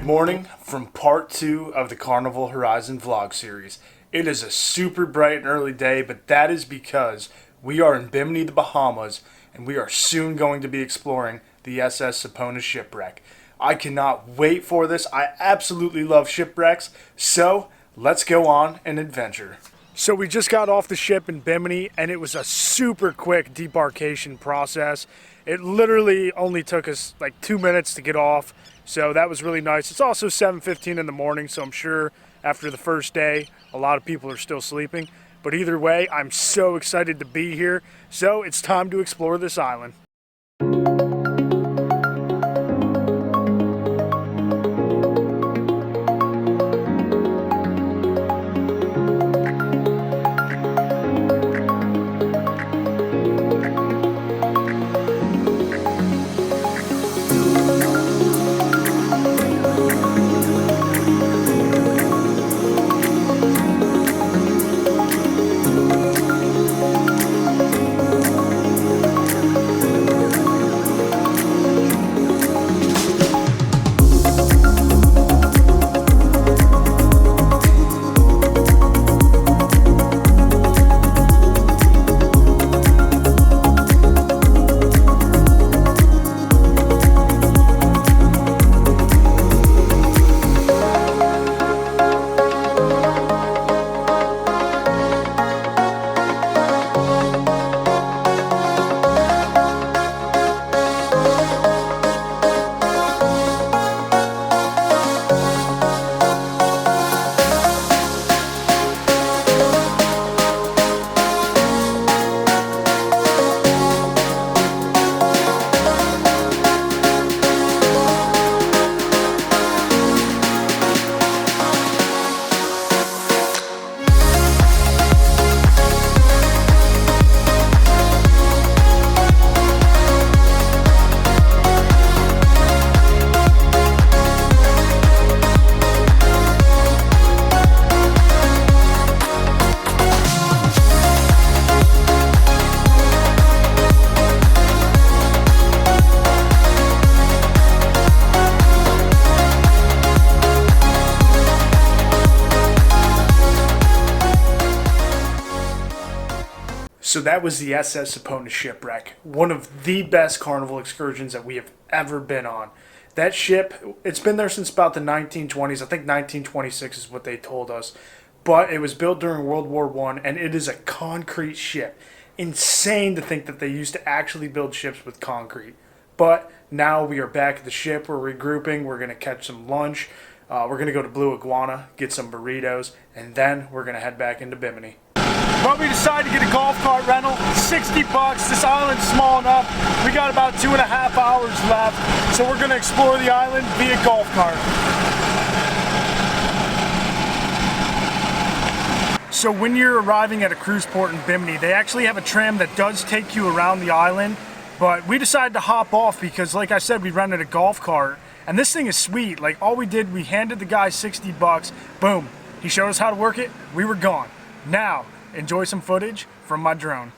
morning from part 2 of the Carnival Horizon vlog series. It is a super bright and early day, but that is because we are in Bimini, the Bahamas, and we are soon going to be exploring the SS Sapona shipwreck. I cannot wait for this. I absolutely love shipwrecks, so let's go on an adventure. So we just got off the ship in Bimini, and it was a super quick debarkation process. It literally only took us like 2 minutes to get off, so that was really nice. It's also 7:15 in the morning, so I'm sure after the first day, a lot of people are still sleeping. But either way, I'm so excited to be here, so it's time to explore this island. So that was the SS Sapona shipwreck, one of the best carnival excursions that we have ever been on. That ship, it's been there since about the 1920s. I think 1926 is what they told us. But it was built during World War I, and it is a concrete ship. Insane to think that they used to actually build ships with concrete. But now we are back at the ship. We're regrouping. We're going to catch some lunch. We're going to go to Blue Iguana, get some burritos, and then we're going to head back into Bimini. But we decided to get a golf cart rental, 60 bucks. This island's small enough. We got about 2.5 hours left, so we're gonna explore the island via golf cart. So when you're arriving at a cruise port in Bimini, they actually have a tram that does take you around the island, but we decided to hop off because, like I said, we rented a golf cart, and this thing is sweet. Like, all we did, we handed the guy 60 bucks, boom. He showed us how to work it, we were gone. Now, enjoy some footage from my drone.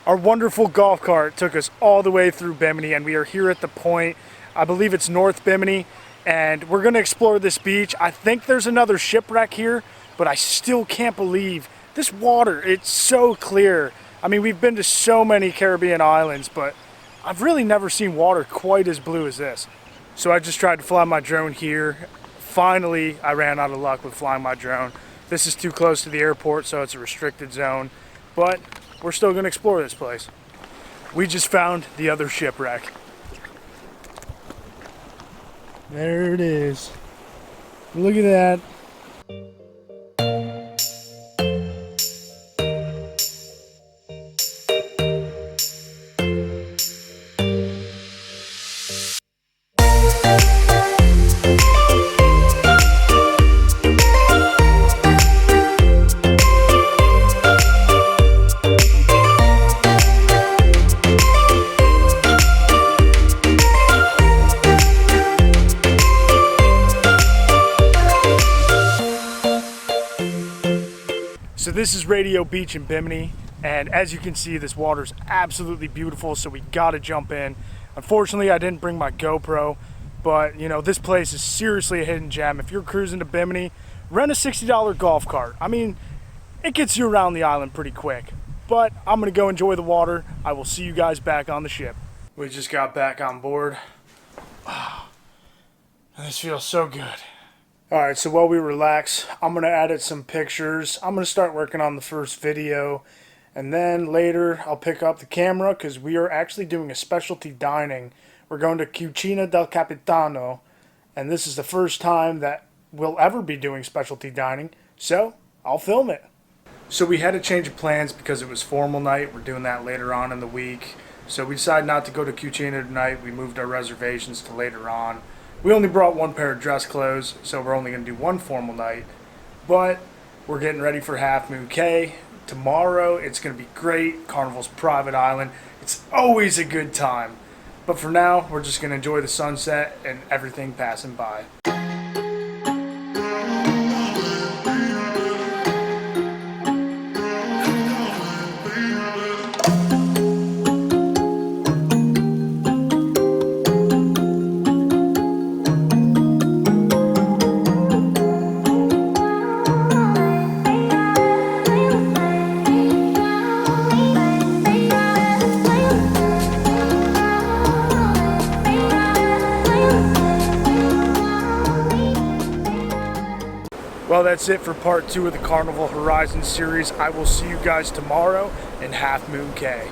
Our wonderful golf cart took us all the way through Bimini, and we are here at the point. I believe it's North Bimini, and we're gonna explore this beach. I think there's another shipwreck here, but I still can't believe this water. It's so clear. I mean, we've been to so many Caribbean islands, but I've really never seen water quite as blue as this. So I just tried to fly my drone here. Finally, I ran out of luck with flying my drone. This is too close to the airport, so it's a restricted zone, but we're still gonna explore this place. We just found the other shipwreck. There it is. Look at that. So this is Radio Beach in Bimini, and as you can see, this water's absolutely beautiful, so we gotta jump in. Unfortunately, I didn't bring my GoPro, but you know, this place is seriously a hidden gem. If you're cruising to Bimini, rent a $60 golf cart. I mean, it gets you around the island pretty quick. But I'm gonna go enjoy the water. I will see you guys back on the ship. We just got back on board. Oh, this feels so good. Alright, so while we relax, I'm going to edit some pictures. I'm going to start working on the first video. And then later, I'll pick up the camera because we are actually doing a specialty dining. We're going to Cucina del Capitano. And this is the first time that we'll ever be doing specialty dining. So, I'll film it. So we had a change of plans because it was formal night. We're doing that later on in the week. So we decided not to go to Cucina tonight. We moved our reservations to later on. We only brought one pair of dress clothes, so we're only going to do one formal night. But we're getting ready for Half Moon Cay. Tomorrow, it's going to be great. Carnival's private island. It's always a good time. But for now, we're just going to enjoy the sunset and everything passing by. Well, that's it for part 2 of the Carnival Horizon series. I will see you guys tomorrow in Half Moon Cay.